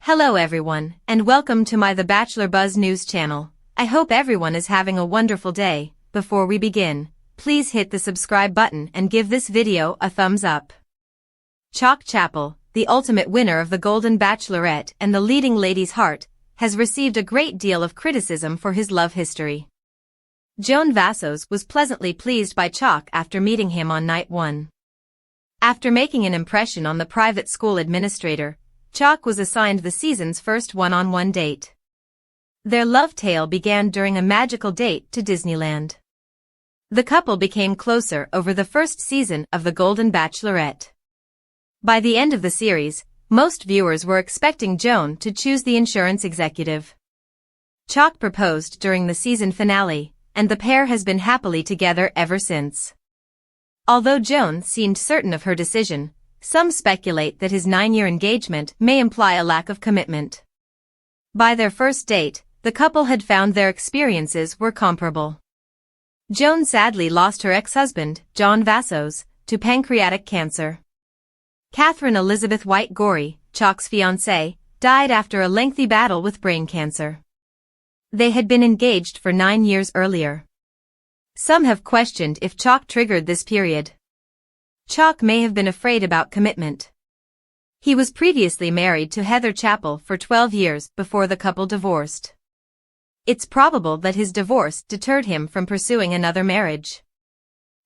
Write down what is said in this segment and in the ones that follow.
Hello everyone, and welcome to my The Bachelor Buzz News channel. I hope everyone is having a wonderful day. Before we begin, please hit the subscribe button and give this video a thumbs up. Chock Chapel, the ultimate winner of the Golden Bachelorette and the leading lady's heart, has received a great deal of criticism for his love history. Joan was pleasantly pleased by Chock after meeting him on night 1. After making an impression on the private school administrator, Chock was assigned the season's first one-on-one date. Their love tale began during a magical date to Disneyland. The couple became closer over the first season of The Golden Bachelorette. By the end of the series, most viewers were expecting Joan to choose the insurance executive. Chock proposed during the season finale, and the pair has been happily together ever since. Although Joan seemed certain of her decision, some speculate that his 9-year engagement may imply a lack of commitment. By their first date, the couple had found their experiences were comparable. Joan sadly lost her ex-husband, John Vassos, to pancreatic cancer. Catherine Elizabeth White Gorey, Chock's fiancée, died after a lengthy battle with brain cancer. They had been engaged for 9 years earlier. Some have questioned if Chock triggered this period. Chock may have been afraid about commitment. He was previously married to Heather Chappell for 12 years before the couple divorced. It's probable that his divorce deterred him from pursuing another marriage.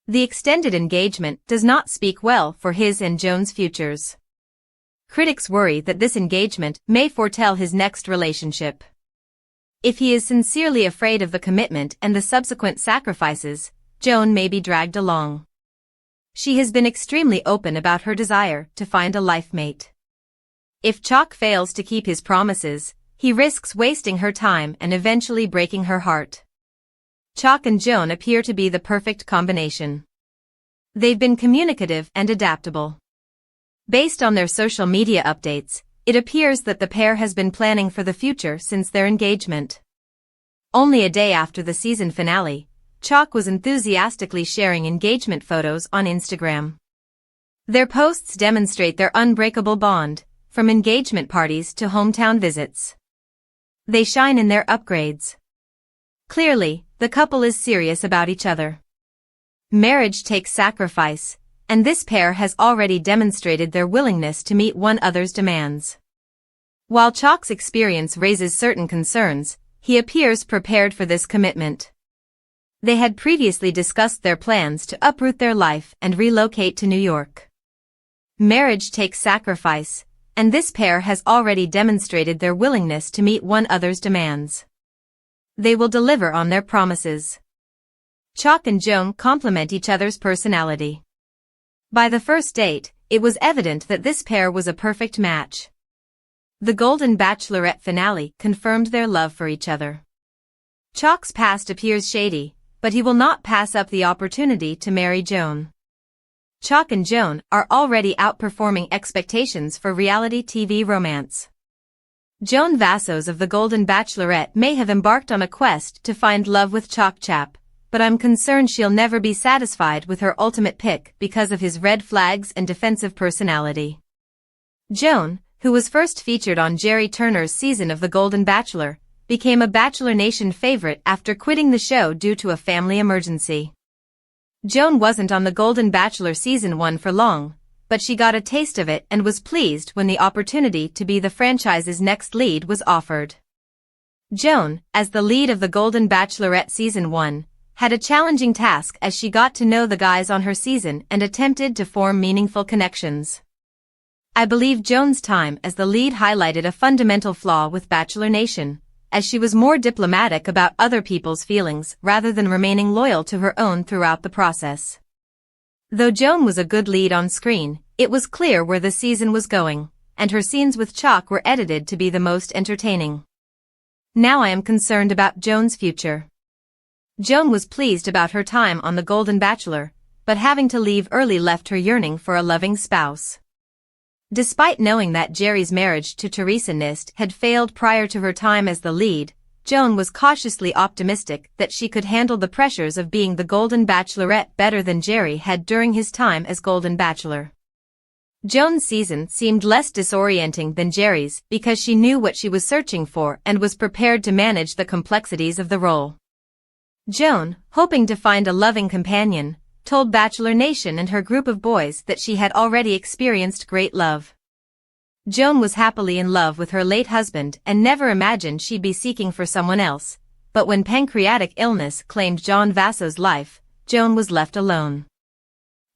The extended engagement does not speak well for his and Joan's futures. Critics worry that this engagement may foretell his next relationship. If he is sincerely afraid of the commitment and the subsequent sacrifices, Joan may be dragged along. She has been extremely open about her desire to find a life mate. If Chock fails to keep his promises, he risks wasting her time and eventually breaking her heart. Chock and Joan appear to be the perfect combination. They've been communicative and adaptable. Based on their social media updates, it appears that the pair has been planning for the future since their engagement. Only a day after the season finale, Chock was enthusiastically sharing engagement photos on Instagram. Their posts demonstrate their unbreakable bond, from engagement parties to hometown visits. They shine in their upgrades. Clearly, the couple is serious about each other. Marriage takes sacrifice, and this pair has already demonstrated their willingness to meet one another's demands. While Chock's experience raises certain concerns, he appears prepared for this commitment. They had previously discussed their plans to uproot their life and relocate to New York. Marriage takes sacrifice, and this pair has already demonstrated their willingness to meet one another's demands. They will deliver on their promises. Chock and Joan complement each other's personality. By the first date, it was evident that this pair was a perfect match. The Golden Bachelorette finale confirmed their love for each other. Chock's past appears shady, but he will not pass up the opportunity to marry Joan. Chock and Joan are already outperforming expectations for reality TV romance. Joan Vassos of the Golden Bachelorette may have embarked on a quest to find love with Chock Chap, but I'm concerned she'll never be satisfied with her ultimate pick because of his red flags and defensive personality. Joan, who was first featured on Jerry Turner's season of The Golden Bachelor, became a Bachelor Nation favorite after quitting the show due to a family emergency. Joan wasn't on The Golden Bachelor Season 1 for long, but she got a taste of it and was pleased when the opportunity to be the franchise's next lead was offered. Joan, as the lead of The Golden Bachelorette Season 1, had a challenging task as she got to know the guys on her season and attempted to form meaningful connections. I believe Joan's time as the lead highlighted a fundamental flaw with Bachelor Nation, as she was more diplomatic about other people's feelings rather than remaining loyal to her own throughout the process. Though Joan was a good lead on screen, it was clear where the season was going, and her scenes with Chock were edited to be the most entertaining. Now I am concerned about Joan's future. Joan was pleased about her time on The Golden Bachelor, but having to leave early left her yearning for a loving spouse. Despite knowing that Jerry's marriage to Teresa Nist had failed prior to her time as the lead, Joan was cautiously optimistic that she could handle the pressures of being the Golden Bachelorette better than Jerry had during his time as Golden Bachelor. Joan's season seemed less disorienting than Jerry's because she knew what she was searching for and was prepared to manage the complexities of the role. Joan, hoping to find a loving companion, told Bachelor Nation and her group of boys that she had already experienced great love. Joan was happily in love with her late husband and never imagined she'd be seeking for someone else, but when pancreatic illness claimed John Vasso's life, Joan was left alone.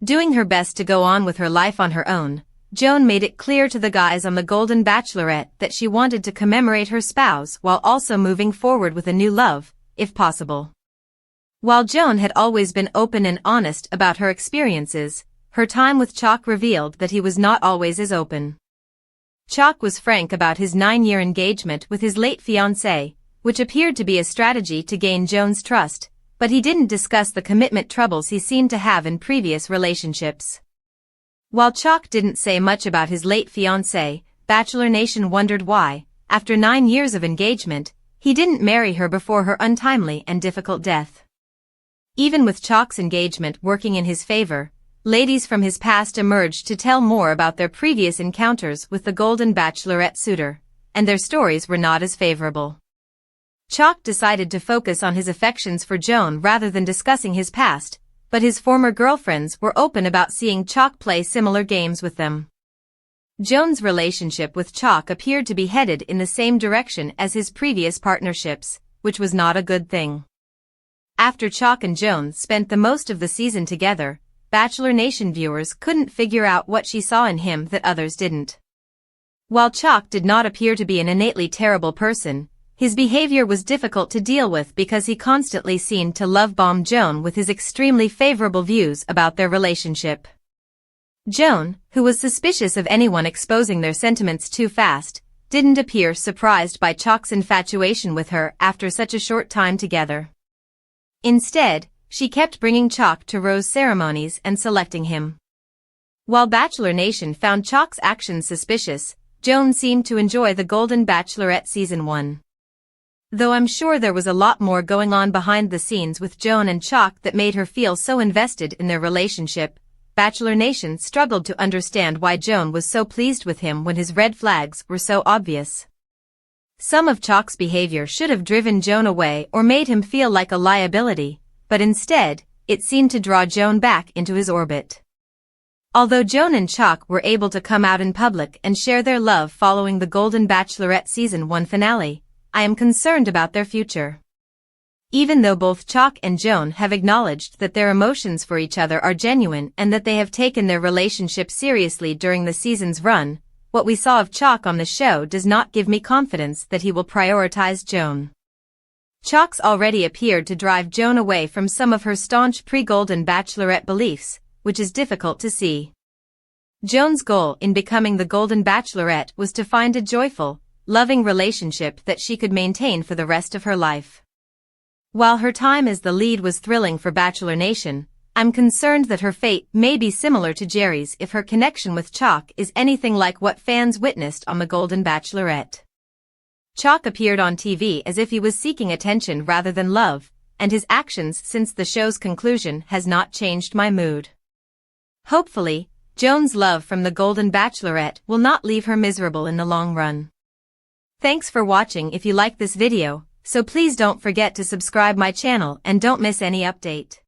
Doing her best to go on with her life on her own, Joan made it clear to the guys on the Golden Bachelorette that she wanted to commemorate her spouse while also moving forward with a new love, if possible. While Joan had always been open and honest about her experiences, her time with Chock revealed that he was not always as open. Chock was frank about his 9-year engagement with his late fiancée, which appeared to be a strategy to gain Joan's trust, but he didn't discuss the commitment troubles he seemed to have in previous relationships. While Chock didn't say much about his late fiancée, Bachelor Nation wondered why, after 9 years of engagement, he didn't marry her before her untimely and difficult death. Even with Chock's engagement working in his favor, ladies from his past emerged to tell more about their previous encounters with the Golden Bachelorette suitor, and their stories were not as favorable. Chock decided to focus on his affections for Joan rather than discussing his past, but his former girlfriends were open about seeing Chock play similar games with them. Joan's relationship with Chock appeared to be headed in the same direction as his previous partnerships, which was not a good thing. After Chock and Joan spent the most of the season together, Bachelor Nation viewers couldn't figure out what she saw in him that others didn't. While Chock did not appear to be an innately terrible person, his behavior was difficult to deal with because he constantly seemed to love-bomb Joan with his extremely favorable views about their relationship. Joan, who was suspicious of anyone exposing their sentiments too fast, didn't appear surprised by Chock's infatuation with her after such a short time together. Instead, she kept bringing Chock to rose ceremonies and selecting him. While Bachelor Nation found Chock's actions suspicious, Joan seemed to enjoy the Golden Bachelorette Season 1. Though I'm sure there was a lot more going on behind the scenes with Joan and Chock that made her feel so invested in their relationship, Bachelor Nation struggled to understand why Joan was so pleased with him when his red flags were so obvious. Some of Chock's behavior should have driven Joan away or made him feel like a liability, but instead, it seemed to draw Joan back into his orbit. Although Joan and Chock were able to come out in public and share their love following the Golden Bachelorette Season 1 finale, I am concerned about their future. Even though both Chock and Joan have acknowledged that their emotions for each other are genuine and that they have taken their relationship seriously during the season's run, what we saw of Chock on the show does not give me confidence that he will prioritize Joan. Chock's already appeared to drive Joan away from some of her staunch pre-Golden Bachelorette beliefs, which is difficult to see. Joan's goal in becoming the Golden Bachelorette was to find a joyful, loving relationship that she could maintain for the rest of her life. While her time as the lead was thrilling for Bachelor Nation, I'm concerned that her fate may be similar to Jerry's if her connection with Chock is anything like what fans witnessed on the Golden Bachelorette. Chock appeared on TV as if he was seeking attention rather than love, and his actions since the show's conclusion has not changed my mood. Hopefully, Joan's love from the Golden Bachelorette will not leave her miserable in the long run. Thanks for watching. If you like this video, so please don't forget to subscribe my channel and don't miss any update.